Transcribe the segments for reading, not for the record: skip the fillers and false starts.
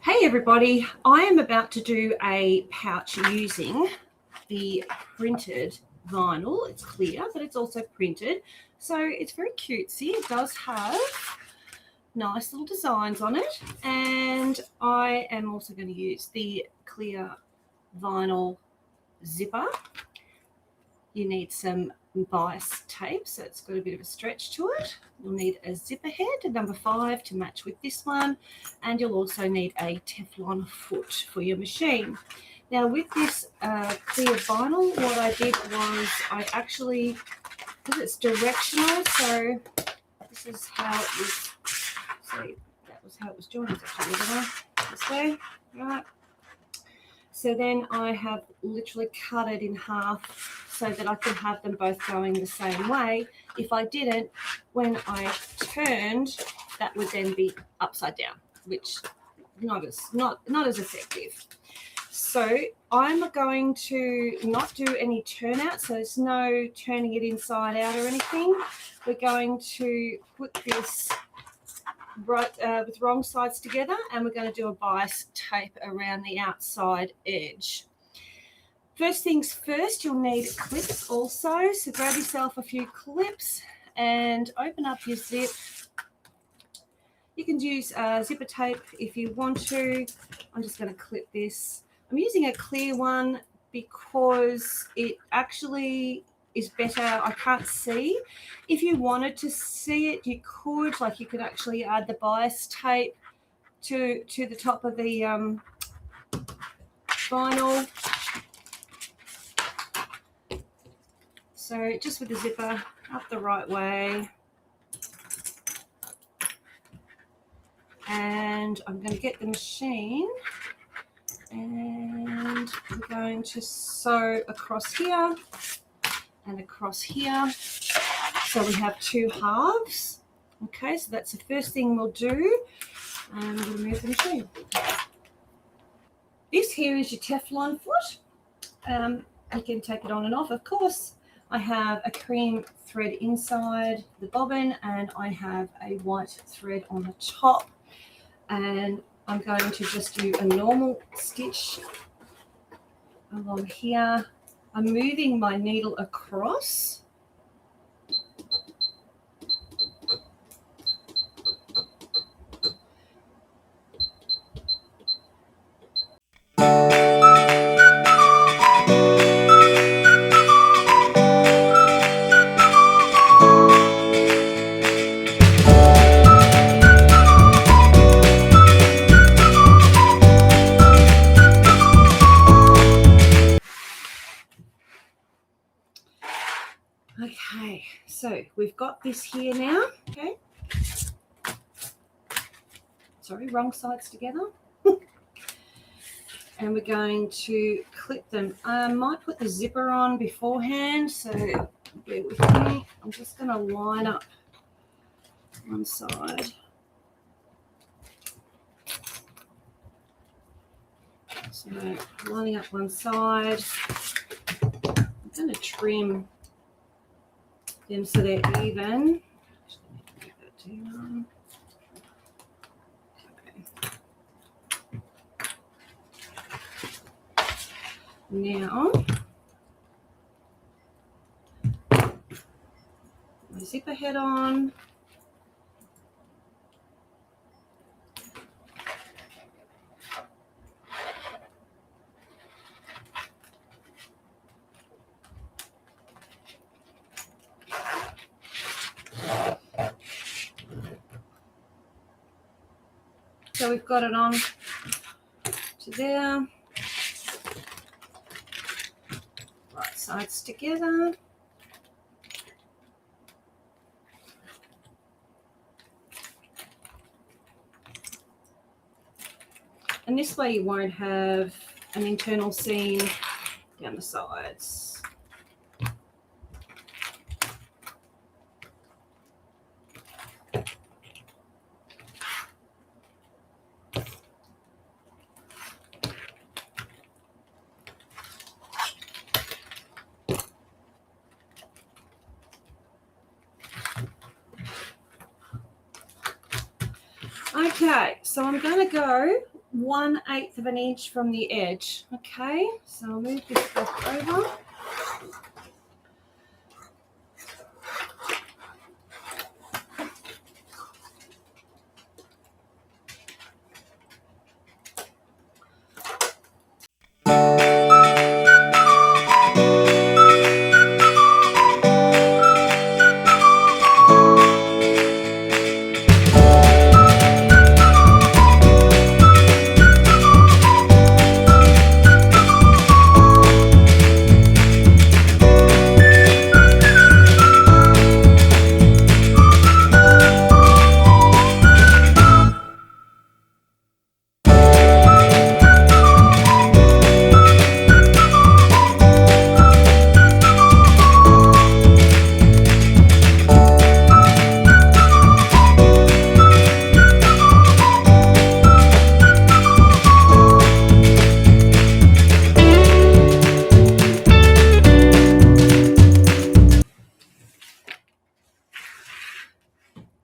Hey everybody, I am about to do a pouch using the printed vinyl. It's clear, but it's also printed. So it's very cutesy. It does have nice little designs on it. And I am also going to use the clear vinyl zipper. You need some bias tape, so it's got a bit of a stretch to it. You'll need a zipper head, number 5, to match with this one, and you'll also need a Teflon foot for your machine. Now with this clear vinyl, what I did was I actually, because it's directional, so this is how it was, see, that was how it was joined, actually, wasn't it? This way, right? So then I have literally cut it in half so that I can have them both going the same way. If I didn't, when I turned, that would then be upside down, which not as effective. So I'm going to not do any turnout, so there's no turning it inside out or anything. We're going to put this right with wrong sides together, and we're going to do a bias tape around the outside edge. First things first, you'll need clips also, so grab yourself a few clips and open up your zip. You can use zipper tape if you want to. I'm just going to clip this. I'm using a clear one because it actually is better. I can't see. If you wanted to see it, you could. Like, you could actually add the bias tape to the top of the vinyl. So just with the zipper up the right way. And I'm going to get the machine and I'm going to sew across here and across here. So we have two halves. Okay, so that's the first thing we'll do. And we'll move the machine. This here is your Teflon foot. You can take it on and off, of course. I have a cream thread inside the bobbin and I have a white thread on the top. And I'm going to just do a normal stitch along here. I'm moving my needle across. Okay, so we've got this here now. Okay. Sorry, wrong sides together. And we're going to clip them. I might put the zipper on beforehand, so bear with me. I'm just going to line up one side. So lining up one side. I'm going to trim them so they're even. Just going to get that down. Now, my zipper head on. So we've got it on to there. Right sides together. And this way you won't have an internal seam down the sides. Okay, so I'm going to go 1/8 of an inch from the edge. Okay, so I'll move this back over.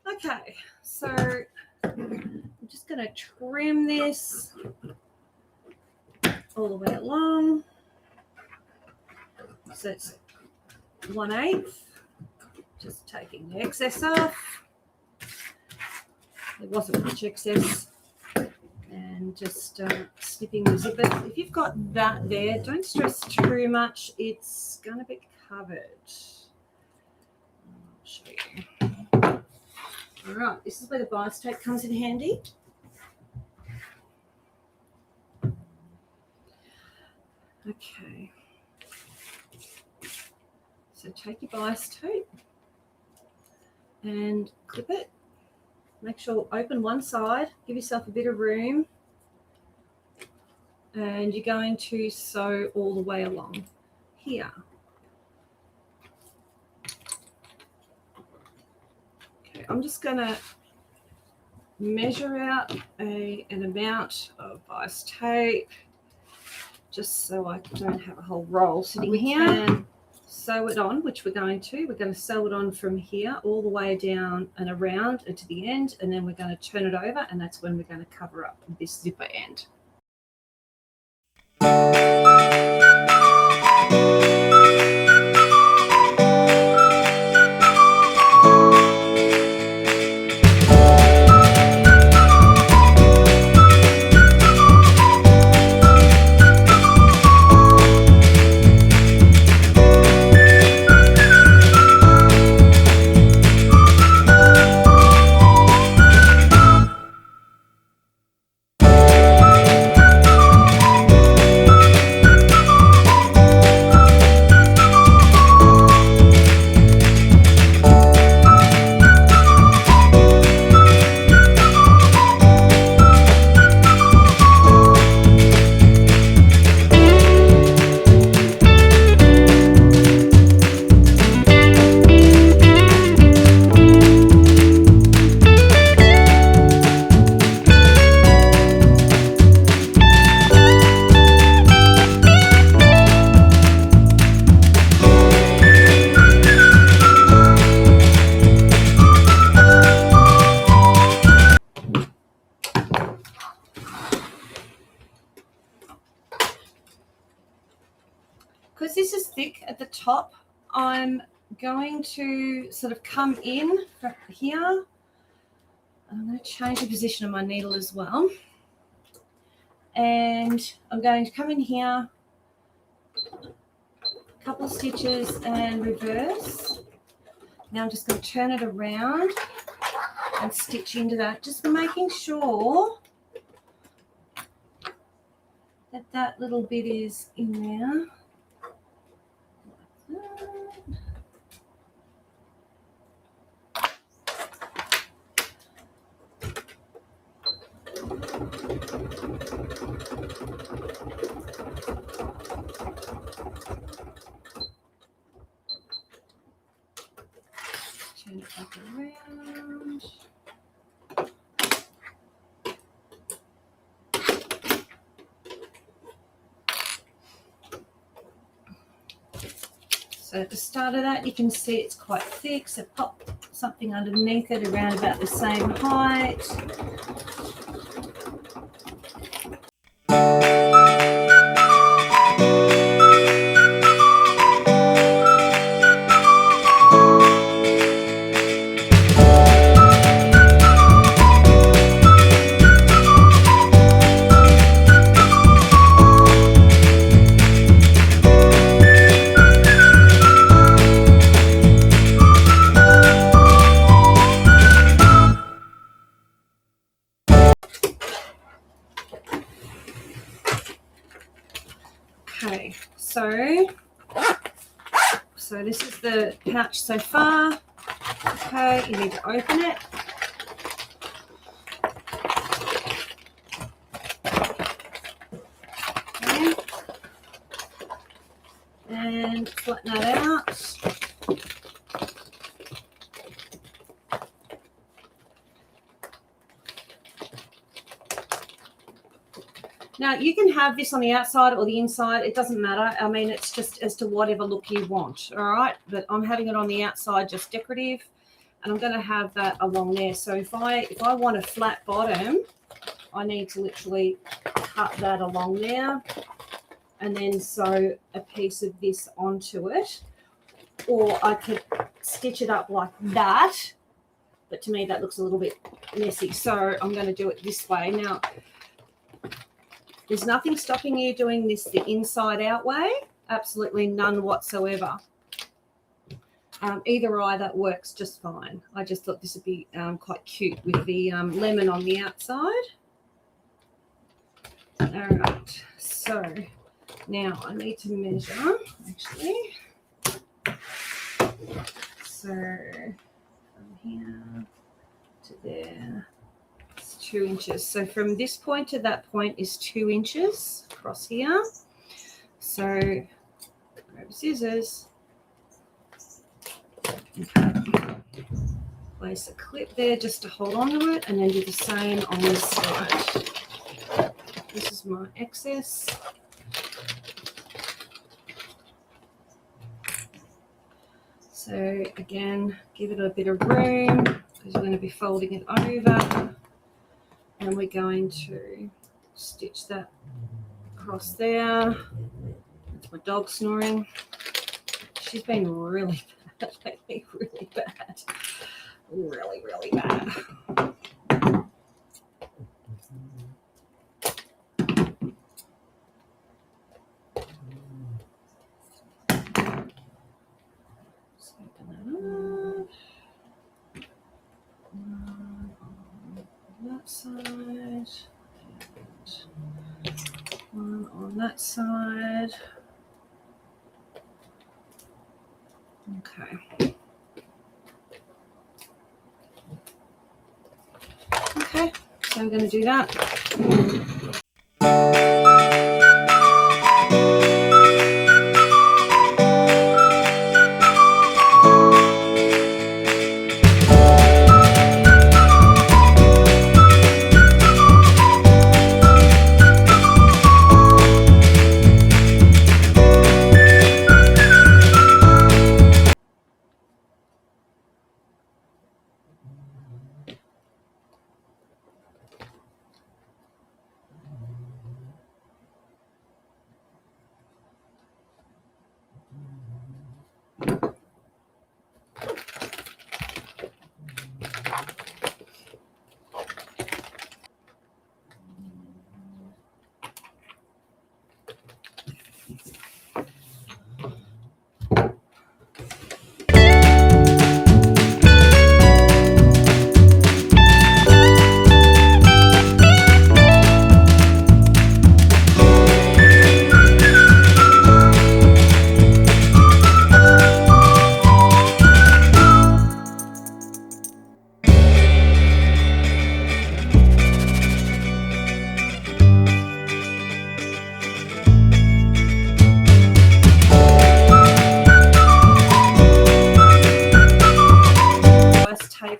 Okay, so I'm just going to trim this all the way along. So it's 1/8, just taking the excess off. There wasn't much excess, and just snipping the zipper. If you've got that there, don't stress too much. It's going to be covered. I'll show you. All right, this is where the bias tape comes in handy. Okay. So take your bias tape and clip it. Make sure open one side, give yourself a bit of room, and you're going to sew all the way along here. Okay, I'm just going to measure out an amount of bias tape just so I don't have a whole roll sitting here. And sew it on, which we're going to sew it on from here all the way down and around and to the end, and then we're going to turn it over, and that's when we're going to cover up this zipper end. Because this is thick at the top, I'm going to sort of come in from here. I'm going to change the position of my needle as well. And I'm going to come in here, a couple of stitches and reverse. Now I'm just going to turn it around and stitch into that, just making sure that that little bit is in there. Turn it back around. So at the start of that, you can see it's quite thick, so pop something underneath it around about the same height. So this is the pouch so far. Okay, you need to open it. Okay. And flatten that out. Now, you can have this on the outside or the inside. It doesn't matter. I mean, it's just as to whatever look you want, all right? But I'm having it on the outside, just decorative, and I'm going to have that along there. So if I want a flat bottom, I need to literally cut that along there and then sew a piece of this onto it. Or I could stitch it up like that, but to me that looks a little bit messy. So I'm going to do it this way. Now, there's nothing stopping you doing this the inside out way. Absolutely none whatsoever. Either works just fine. I just thought this would be quite cute with the lemon on the outside. All right, so now I need to measure, actually. So from here to there, it's 2 inches. So from this point to that point is 2 inches across here. So grab scissors. Okay. Place a clip there just to hold on to it, and then do the same on this side. This is my excess. So again, give it a bit of room because we're going to be folding it over, and we're going to stitch that across there. That's my dog snoring. She's been really bad lately, really bad. Really, really bad. That side, one on that side. Okay. Okay, so I'm going to do that.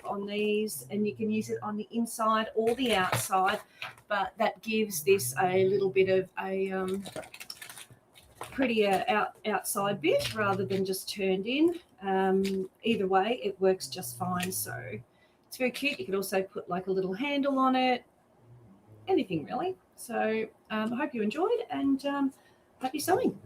On these, and you can use it on the inside or the outside, but that gives this a little bit of a prettier outside bit rather than just turned in. Either way, it works just fine. So it's very cute. You could also put like a little handle on it, anything really. So I hope you enjoyed, and happy sewing.